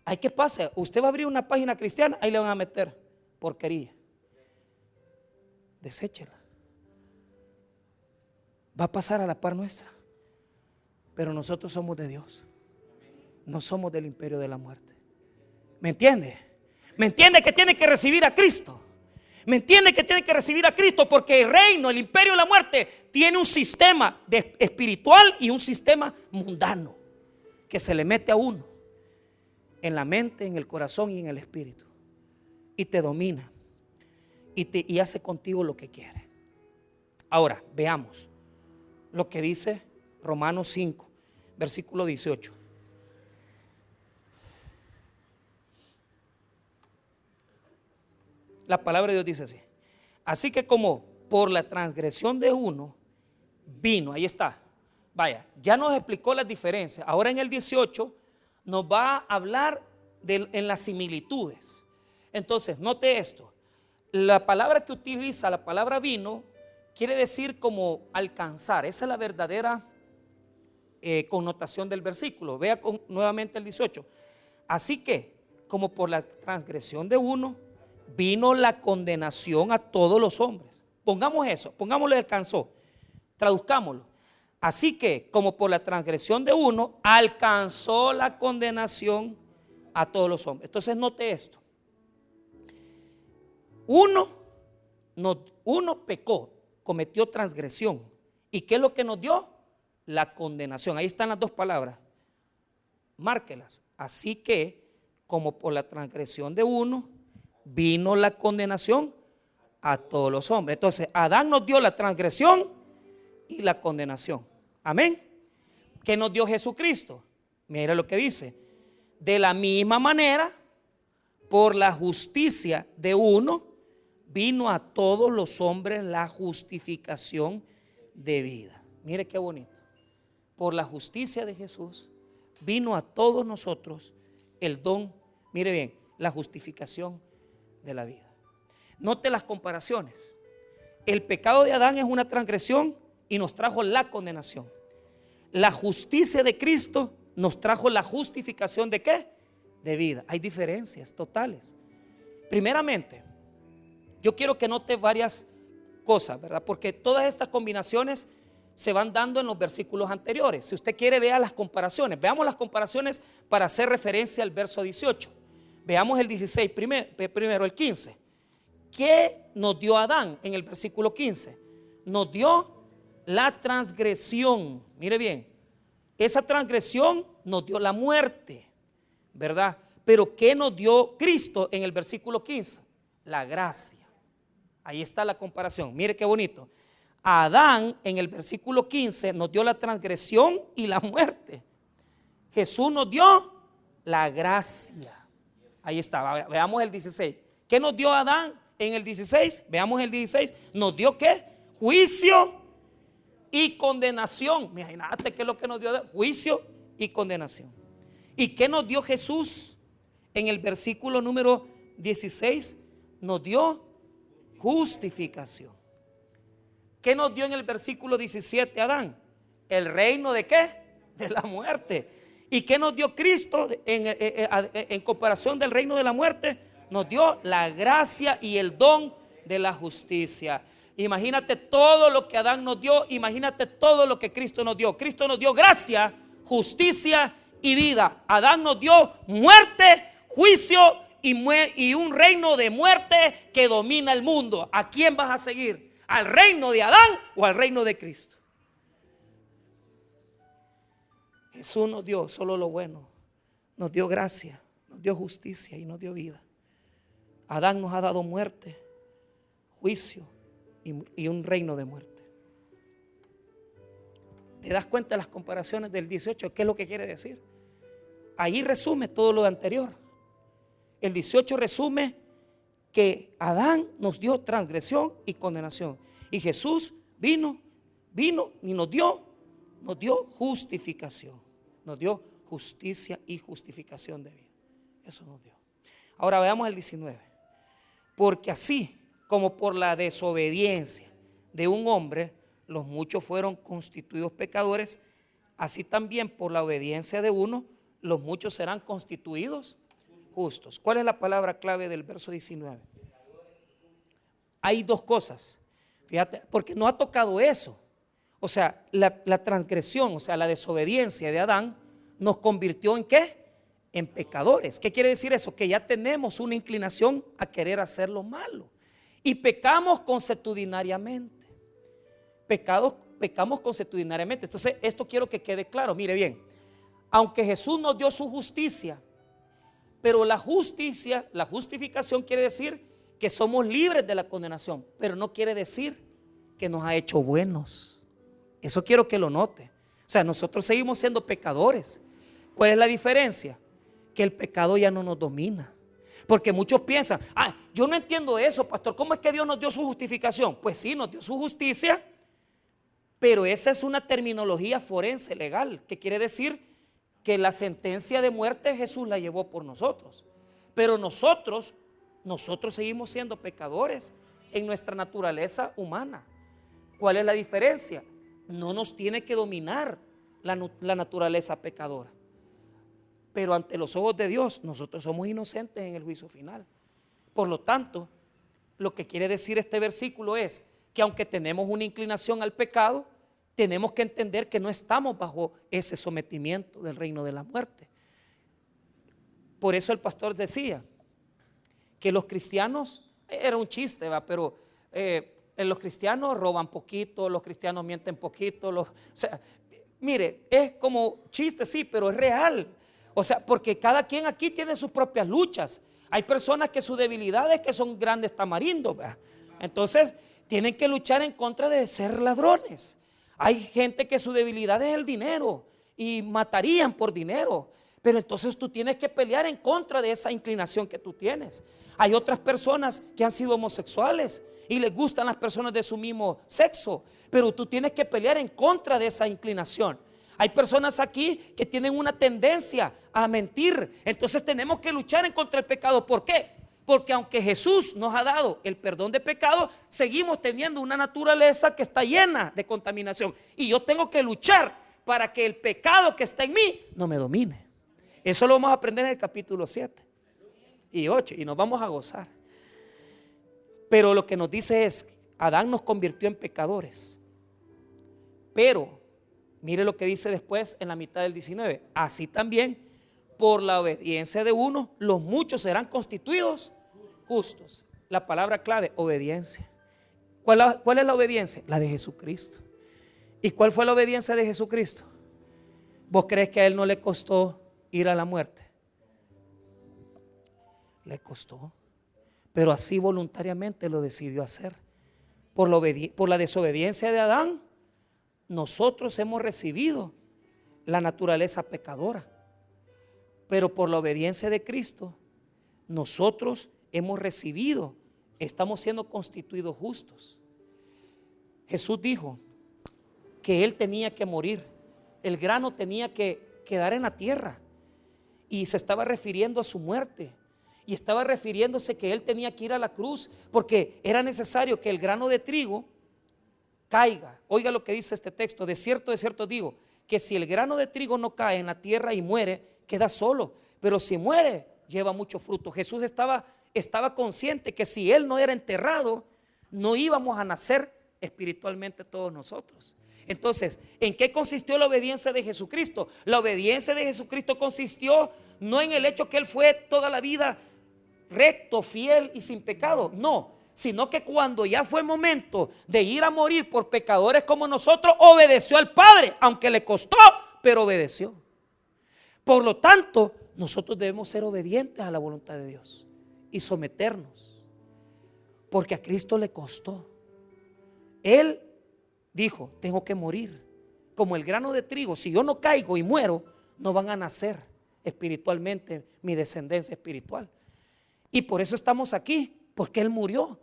Hay que pase. Usted va a abrir una página cristiana, ahí le van a meter porquería. Deséchela. Va a pasar a la par nuestra. Pero nosotros somos de Dios. No somos del imperio de la muerte. ¿Me entiende? ¿Me entiende que tiene que recibir a Cristo? ¿Me entiende que tiene que recibir a Cristo? Porque el reino, el imperio de la muerte tiene un sistema espiritual y un sistema mundano que se le mete a uno en la mente, en el corazón y en el espíritu, y te domina y hace contigo lo que quiere. Ahora veamos lo que dice Romanos 5 versículo 18. La palabra de Dios dice así: así que como por la transgresión de uno vino, ahí está, vaya, ya nos explicó las diferencias. Ahora en el 18 nos va a hablar en las similitudes. Entonces note esto, la palabra que utiliza, la palabra vino, quiere decir como alcanzar. Esa es la verdadera connotación del versículo. Vea nuevamente el 18. Así que como por la transgresión de uno vino la condenación a todos los hombres. Pongamos eso, pongámosle alcanzó, traduzcámoslo. Así que como por la transgresión de uno alcanzó la condenación a todos los hombres. Entonces note esto. Uno pecó, cometió transgresión. ¿Y qué es lo que nos dio? La condenación. Ahí están las dos palabras. Márquelas. Así que como por la transgresión de uno vino la condenación a todos los hombres. Entonces Adán nos dio la transgresión y la condenación. Amén. ¿Qué nos dio Jesucristo? Mira lo que dice: de la misma manera, por la justicia de uno vino a todos los hombres la justificación de vida. Mire qué bonito. Por la justicia de Jesús vino a todos nosotros el don, mire bien, la justificación de la vida. Note las comparaciones. El pecado de Adán es una transgresión y nos trajo la condenación. La justicia de Cristo nos trajo la justificación de ¿qué? De vida. Hay diferencias totales. Primeramente, yo quiero que note varias cosas, ¿verdad? Porque todas estas combinaciones se van dando en los versículos anteriores. Si usted quiere, vea las comparaciones. Veamos las comparaciones para hacer referencia al verso 18. Veamos el 16 primero, el 15. ¿qué nos dio Adán en el versículo 15? Nos dio la transgresión. Mire bien, esa transgresión nos dio la muerte, ¿verdad? Pero ¿qué nos dio Cristo en el versículo 15? La gracia. Ahí está la comparación. Mire qué bonito. Adán en el versículo 15 nos dio la transgresión y la muerte. Jesús nos dio la gracia. Ahí está. Ahora, veamos el 16. ¿Qué nos dio Adán en el 16? Veamos el 16. Nos dio ¿qué? Juicio y condenación. Imagínate qué es lo que nos dio Adán. Juicio y condenación. ¿Y qué nos dio Jesús en el versículo número 16? Nos dio justificación. ¿Qué nos dio en el versículo 17 Adán? ¿El reino de qué? De la muerte. ¿Y qué nos dio Cristo en comparación del reino de la muerte? Nos dio la gracia y el don de la justicia. Imagínate todo lo que Adán nos dio, imagínate todo lo que Cristo nos dio. Cristo nos dio gracia, justicia y vida. Adán nos dio muerte, juicio y un reino de muerte que domina el mundo. ¿A quién vas a seguir? ¿Al reino de Adán o al reino de Cristo? Jesús nos dio solo lo bueno. Nos dio gracia, nos dio justicia y nos dio vida. Adán nos ha dado muerte, juicio y un reino de muerte. ¿Te das cuenta de las comparaciones del 18? ¿Qué es lo que quiere decir? Ahí resume todo lo anterior. El 18 resume que Adán nos dio transgresión y condenación. Y Jesús vino y nos dio justificación. Nos dio justicia y justificación de vida. Eso nos dio. Ahora veamos el 19. Porque así como por la desobediencia de un hombre los muchos fueron constituidos pecadores, así también por la obediencia de uno los muchos serán constituidos justos. ¿Cuál es la palabra clave del verso 19? Hay dos cosas, fíjate, porque no ha tocado eso. O sea, la transgresión, o sea, la desobediencia de Adán nos convirtió ¿en qué? En pecadores. ¿Qué quiere decir eso? Que ya tenemos una inclinación a querer hacer lo malo y pecamos consuetudinariamente. Pecamos consuetudinariamente. Entonces, esto quiero que quede claro. Mire bien, aunque Jesús nos dio su justicia, pero la justicia, la justificación quiere decir que somos libres de la condenación, pero no quiere decir que nos ha hecho buenos. Eso quiero que lo note. O sea, nosotros seguimos siendo pecadores. ¿Cuál es la diferencia? Que el pecado ya no nos domina. Porque muchos piensan, yo no entiendo eso, pastor, ¿cómo es que Dios nos dio su justificación? Pues sí, nos dio su justicia, pero esa es una terminología forense legal, que quiere decir que la sentencia de muerte Jesús la llevó por nosotros. Pero nosotros seguimos siendo pecadores en nuestra naturaleza humana. ¿Cuál es la diferencia? No nos tiene que dominar la naturaleza pecadora. Pero ante los ojos de Dios nosotros somos inocentes en el juicio final. Por lo tanto, lo que quiere decir este versículo es que aunque tenemos una inclinación al pecado, tenemos que entender que no estamos bajo ese sometimiento del reino de la muerte. Por eso el pastor decía que los cristianos, era un chiste, pero los cristianos roban poquito, los cristianos mienten poquito. O sea, mire, es como chiste, sí, pero es real. O sea, porque cada quien aquí tiene sus propias luchas. Hay personas que su debilidad es que son grandes tamarindos, ¿verdad? Entonces tienen que luchar en contra de ser ladrones. Hay gente que su debilidad es el dinero y matarían por dinero. Pero entonces tú tienes que pelear en contra de esa inclinación que tú tienes. Hay otras personas que han sido homosexuales y les gustan las personas de su mismo sexo, pero tú tienes que pelear en contra de esa inclinación. Hay personas aquí que tienen una tendencia a mentir, entonces tenemos que luchar en contra del pecado. ¿Por qué? Porque aunque Jesús nos ha dado el perdón de pecado, seguimos teniendo una naturaleza que está llena de contaminación y yo tengo que luchar para que el pecado que está en mí no me domine. Eso lo vamos a aprender en el capítulo 7 y 8 y nos vamos a gozar. Pero lo que nos dice es, Adán nos convirtió en pecadores, pero mire lo que dice después en la mitad del 19. Así también por la obediencia de uno los muchos serán constituidos justos. la palabra clave, obediencia. ¿Cuál es la obediencia? La de Jesucristo. ¿Y cuál fue la obediencia de Jesucristo? ¿Vos crees que a Él no le costó ir a la muerte? Le costó, pero así voluntariamente lo decidió hacer. Por la desobediencia de Adán, nosotros hemos recibido la naturaleza pecadora, pero por la obediencia de Cristo, nosotros hemos recibido, estamos siendo constituidos justos. Jesús dijo que Él tenía que morir, el grano tenía que quedar en la tierra, y se estaba refiriendo a su muerte, y estaba refiriéndose que Él tenía que ir a la cruz, porque era necesario que el grano de trigo caiga. Oiga lo que dice este texto: de cierto digo, que si el grano de trigo no cae en la tierra y muere, queda solo, pero si muere, lleva mucho fruto. Jesús estaba consciente que si Él no era enterrado, no íbamos a nacer espiritualmente todos nosotros. Entonces, ¿en qué consistió la obediencia de Jesucristo? La obediencia de Jesucristo consistió no en el hecho que Él fue toda la vida recto, fiel y sin pecado, no, sino que cuando ya fue momento de ir a morir por pecadores como nosotros, obedeció al Padre, aunque le costó, pero obedeció. Por lo tanto, nosotros debemos ser obedientes a la voluntad de Dios y someternos, porque a Cristo le costó. Él dijo: tengo que morir, como el grano de trigo. Si yo no caigo y muero, no van a nacer espiritualmente mi descendencia espiritual. Y por eso estamos aquí, porque Él murió.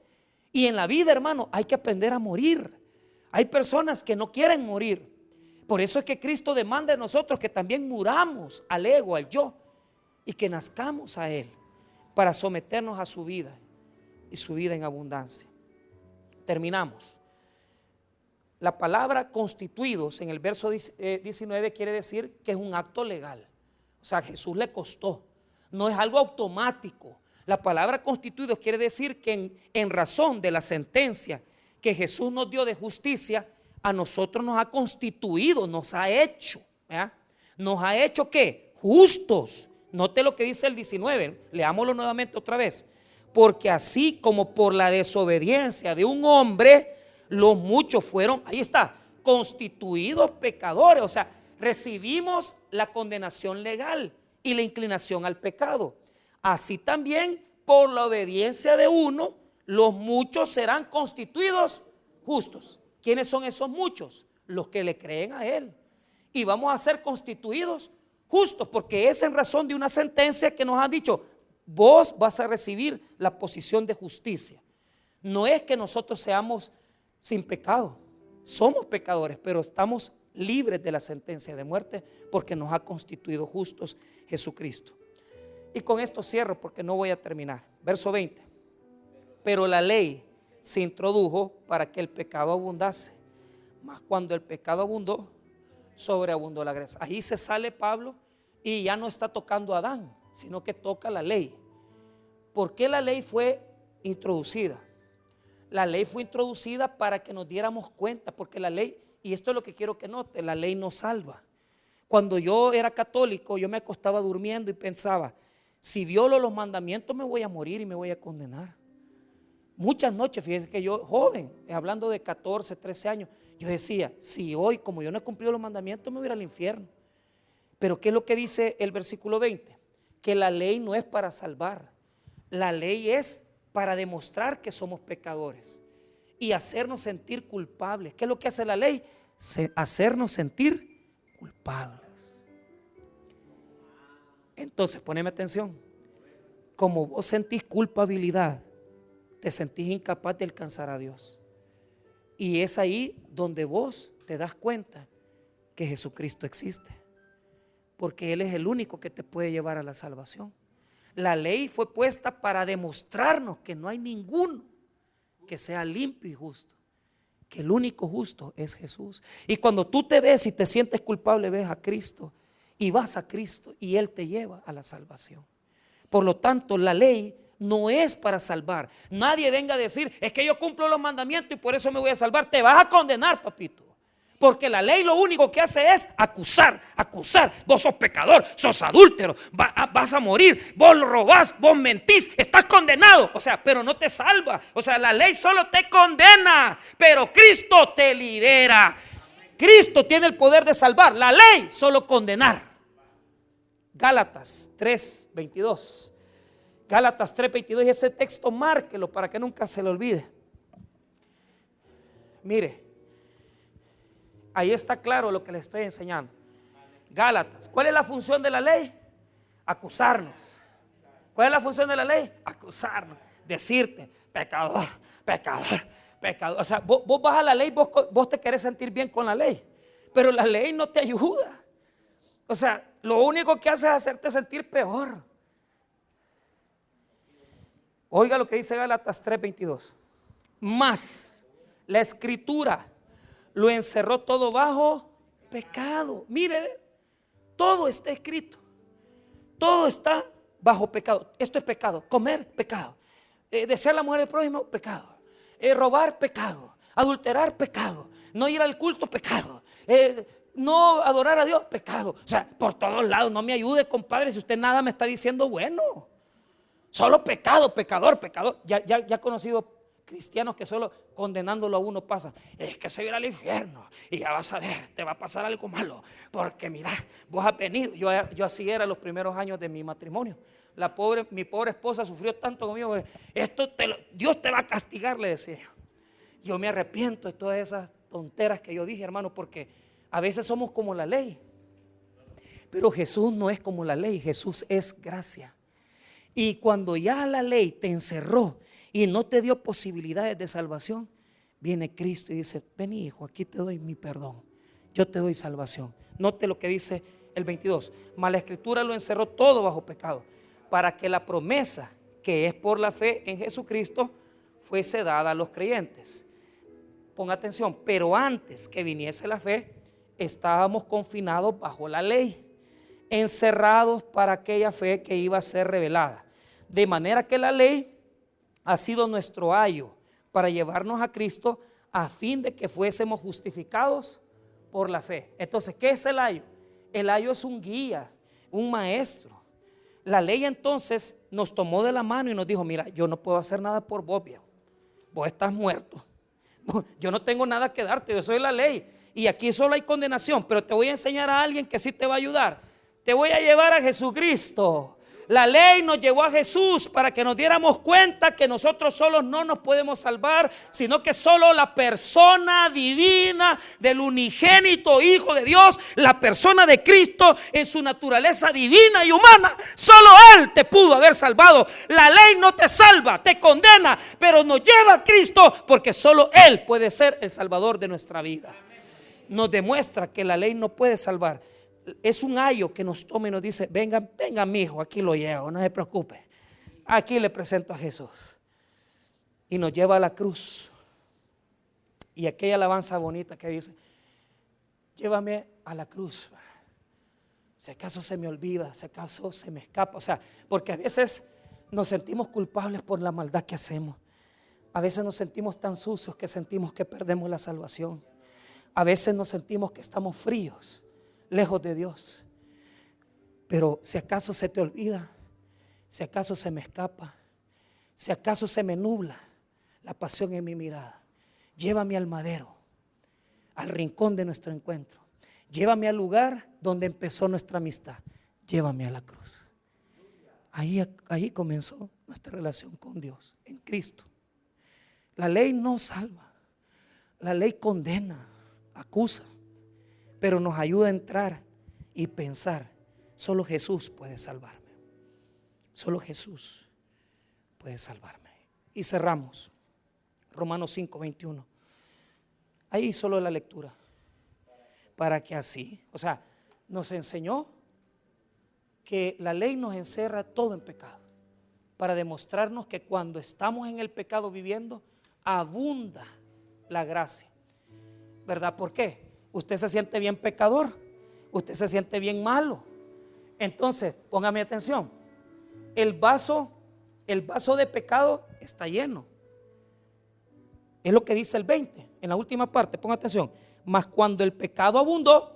Y en la vida, hermano, hay que aprender a morir. Hay personas que no quieren morir. Por eso es que Cristo demanda de nosotros que también muramos al ego, al yo, y que nazcamos a Él para someternos a su vida y su vida en abundancia. Terminamos. La palabra constituidos en el verso 19 quiere decir que es un acto legal. O sea, a Jesús le costó, no es algo automático. La palabra constituidos quiere decir que en razón de la sentencia que Jesús nos dio de justicia, a nosotros nos ha constituido, nos ha hecho, ¿verdad? Nos ha hecho ¿qué? Justos. Note lo que dice el 19, leámoslo nuevamente otra vez. Porque así como por la desobediencia de un hombre, los muchos fueron, ahí está, constituidos pecadores. O sea, recibimos la condenación legal y la inclinación al pecado. Así también por la obediencia de uno, los muchos serán constituidos justos. ¿Quiénes son esos muchos? Los que le creen a Él. Y vamos a ser constituidos justos, porque es en razón de una sentencia que nos han dicho: vos vas a recibir la posición de justicia. No es que nosotros seamos sin pecado, somos pecadores, pero estamos libres de la sentencia de muerte porque nos ha constituido justos Jesucristo. Y con esto cierro porque no voy a terminar. Verso 20. Pero la ley se introdujo para que el pecado abundase, mas cuando el pecado abundó, sobreabundó la gracia. Ahí se sale Pablo y ya no está tocando a Adán, sino que toca la ley. ¿Por qué la ley fue introducida? La ley fue introducida para que nos diéramos cuenta, porque la ley, y esto es lo que quiero que note, la ley nos salva. Cuando yo era católico, yo me acostaba durmiendo y pensaba: si violo los mandamientos me voy a morir y me voy a condenar. Muchas noches, fíjense que yo, joven, hablando de 14, 13 años, yo decía: si hoy, como yo no he cumplido los mandamientos, me voy a ir al infierno. Pero ¿qué es lo que dice el versículo 20? Que la ley no es para salvar, la ley es para demostrar que somos pecadores y hacernos sentir culpables. ¿Qué es lo que hace la ley? Hacernos sentir culpables. Entonces, poneme atención. Como vos sentís culpabilidad, te sentís incapaz de alcanzar a Dios. Y es ahí donde vos te das cuenta que Jesucristo existe, porque Él es el único que te puede llevar a la salvación. La ley fue puesta para demostrarnos que no hay ninguno que sea limpio y justo, que el único justo es Jesús. Y cuando tú te ves y te sientes culpable, ves a Cristo y vas a Cristo y Él te lleva a la salvación. Por lo tanto, la ley no es para salvar. Nadie venga a decir: es que yo cumplo los mandamientos y por eso me voy a salvar. Te vas a condenar, papito, Porque la ley lo único que hace es acusar. Vos sos pecador, sos adúltero, vas a morir, vos lo robás, vos mentís, estás condenado. O sea, pero no te salva. O sea, la ley solo te condena, pero Cristo te libera. Cristo tiene el poder de salvar, la ley solo condenar. Gálatas 3:22. Gálatas 3:22, y ese texto márquelo para que nunca se le olvide. Mire, ahí está claro lo que le estoy enseñando. Gálatas, ¿cuál es la función de la ley? Acusarnos. ¿Cuál es la función de la ley? Acusarnos, decirte pecador, pecador, pecador. O sea, vos vas a la ley, vos te querés sentir bien con la ley, pero la ley no te ayuda. O sea, lo único que hace es hacerte sentir peor. Oiga lo que dice Gálatas 3:22. Mas la escritura lo encerró todo bajo pecado. Mire, todo está escrito. Todo está bajo pecado. Esto es pecado. Comer, pecado. Desear la mujer del prójimo, pecado. Robar, pecado. Adulterar, pecado. No ir al culto, pecado. No adorar a Dios, pecado. O sea, por todos lados. No me ayude, compadre, si usted nada me está diciendo bueno. Solo pecado, pecador, pecador. Ya he conocido cristianos que solo condenándolo a uno pasa. Es que se irá al infierno y ya vas a ver, te va a pasar algo malo. Porque mira, vos has venido. Yo así era los primeros años de mi matrimonio. Mi pobre esposa sufrió tanto conmigo. Dios te va a castigar, le decía yo. Yo me arrepiento de todas esas tonteras que yo dije, hermano, porque a veces somos como la ley. Pero Jesús no es como la ley, Jesús es gracia. Y cuando ya la ley te encerró y no te dio posibilidades de salvación, viene Cristo y dice: ven, hijo, aquí te doy mi perdón, yo te doy salvación. Note lo que dice el 22. Mas la escritura lo encerró todo bajo pecado, para que la promesa que es por la fe en Jesucristo fuese dada a los creyentes. Ponga atención, pero antes que viniese la fe, estábamos confinados bajo la ley, encerrados para aquella fe que iba a ser revelada. De manera que la ley ha sido nuestro ayo para llevarnos a Cristo, a fin de que fuésemos justificados por la fe. Entonces, ¿qué es el ayo? El ayo es un guía, un maestro. La ley entonces nos tomó de la mano y nos dijo: mira, yo no puedo hacer nada por vos, viejo. Vos estás muerto. Yo no tengo nada que darte, yo soy la ley. Y aquí solo hay condenación, pero te voy a enseñar a alguien que sí te va a ayudar. Te voy a llevar a Jesucristo. La ley nos llevó a Jesús para que nos diéramos cuenta que nosotros solos no nos podemos salvar, sino que solo la persona divina del unigénito Hijo de Dios, la persona de Cristo en su naturaleza divina y humana, solo Él te pudo haber salvado. La ley no te salva, te condena, pero nos lleva a Cristo porque solo Él puede ser el salvador de nuestra vida. Nos demuestra que la ley no puede salvar. Es un ayo que nos toma y nos dice: venga, mi hijo, aquí lo llevo, no se preocupe, aquí le presento a Jesús. Y nos lleva a la cruz. Y aquella alabanza bonita que dice: llévame a la cruz, si acaso se me olvida, si acaso se me escapa. O sea, porque a veces nos sentimos culpables por la maldad que hacemos. A veces nos sentimos tan sucios que sentimos que perdemos la salvación. A veces nos sentimos que estamos fríos, lejos de Dios. Pero si acaso se te olvida, si acaso se me escapa, si acaso se me nubla la pasión en mi mirada, llévame al madero, al rincón de nuestro encuentro. Llévame al lugar donde empezó nuestra amistad. Llévame a la cruz. Ahí comenzó nuestra relación con Dios, en Cristo. La ley no salva, la ley condena, acusa, pero nos ayuda a entrar y pensar: solo Jesús puede salvarme. Solo Jesús puede salvarme. Y cerramos Romanos 5:21. Ahí solo la lectura. Para que así, o sea, nos enseñó que la ley nos encerra todo en pecado, para demostrarnos que cuando estamos en el pecado viviendo, abunda la gracia. ¿Verdad? ¿Por qué? Usted se siente bien pecador, usted se siente bien malo. Entonces, póngame atención, el vaso de pecado está lleno. Es lo que dice el 20, en la última parte, ponga atención. Mas cuando el pecado abundó,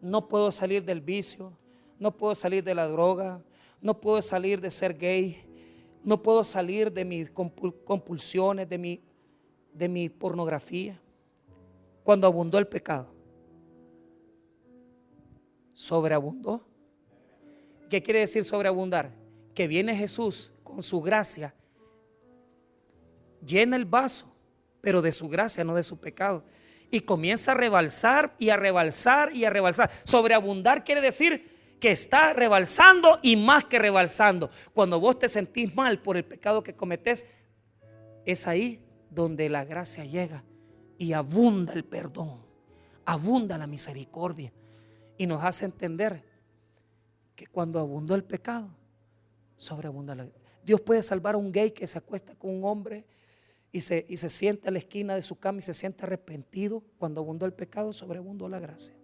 no puedo salir del vicio, no puedo salir de la droga, no puedo salir de ser gay, no puedo salir de mis compulsiones, de mi pornografía. Cuando abundó el pecado, sobreabundó. ¿Qué quiere decir sobreabundar? Que viene Jesús con su gracia, llena el vaso, pero de su gracia, no de su pecado, y comienza a rebalsar y a rebalsar y a rebalsar. Sobreabundar quiere decir que está rebalsando y más que rebalsando. Cuando vos te sentís mal por el pecado que cometés, es ahí donde la gracia llega y abunda el perdón, abunda la misericordia, y nos hace entender que cuando abundó el pecado, sobreabunda la gracia. Dios puede salvar a un gay que se acuesta con un hombre y se sienta a la esquina de su cama y se siente arrepentido. Cuando abundó el pecado, sobreabundó la gracia.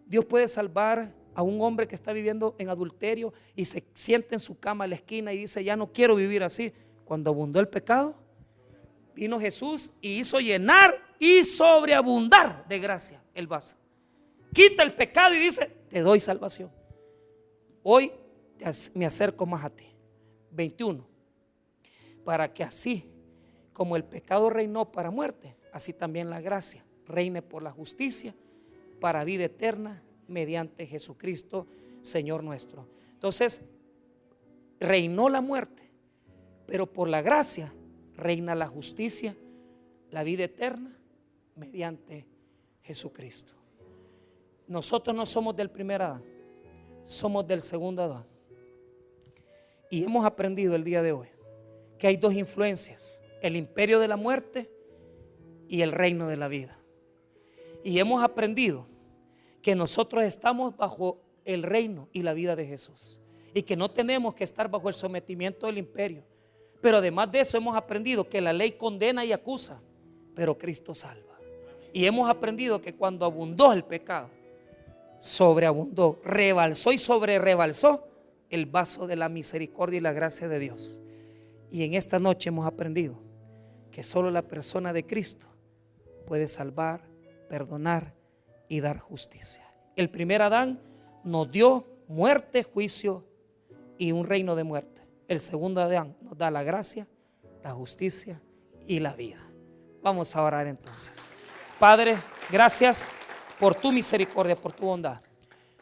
Dios puede salvar a un hombre que está viviendo en adulterio y se sienta en su cama a la esquina y dice: ya no quiero vivir así. Cuando abundó el pecado, vino Jesús y hizo llenar y sobreabundar de gracia el vaso. Quita el pecado y dice: te doy salvación. Hoy me acerco más a ti. 21. Para que así como el pecado reinó para muerte, así también la gracia reine por la justicia para vida eterna mediante Jesucristo, Señor nuestro. Entonces, reinó la muerte, pero por la gracia reina la justicia, la vida eterna mediante Jesucristo. Nosotros no somos del primer Adán, somos del segundo Adán. Y hemos aprendido el día de hoy que hay dos influencias: el imperio de la muerte y el reino de la vida. Y hemos aprendido que nosotros estamos bajo el reino y la vida de Jesús, y que no tenemos que estar bajo el sometimiento del imperio. Pero además de eso hemos aprendido que la ley condena y acusa, pero Cristo salva. Y hemos aprendido que cuando abundó el pecado, sobreabundó, rebalsó y sobre rebalsó el vaso de la misericordia y la gracia de Dios. Y en esta noche hemos aprendido que solo la persona de Cristo puede salvar, perdonar y dar justicia. El primer Adán nos dio muerte, juicio y un reino de muerte. El segundo Adán nos da la gracia, la justicia y la vida. Vamos a orar entonces. Padre, gracias por tu misericordia, por tu bondad.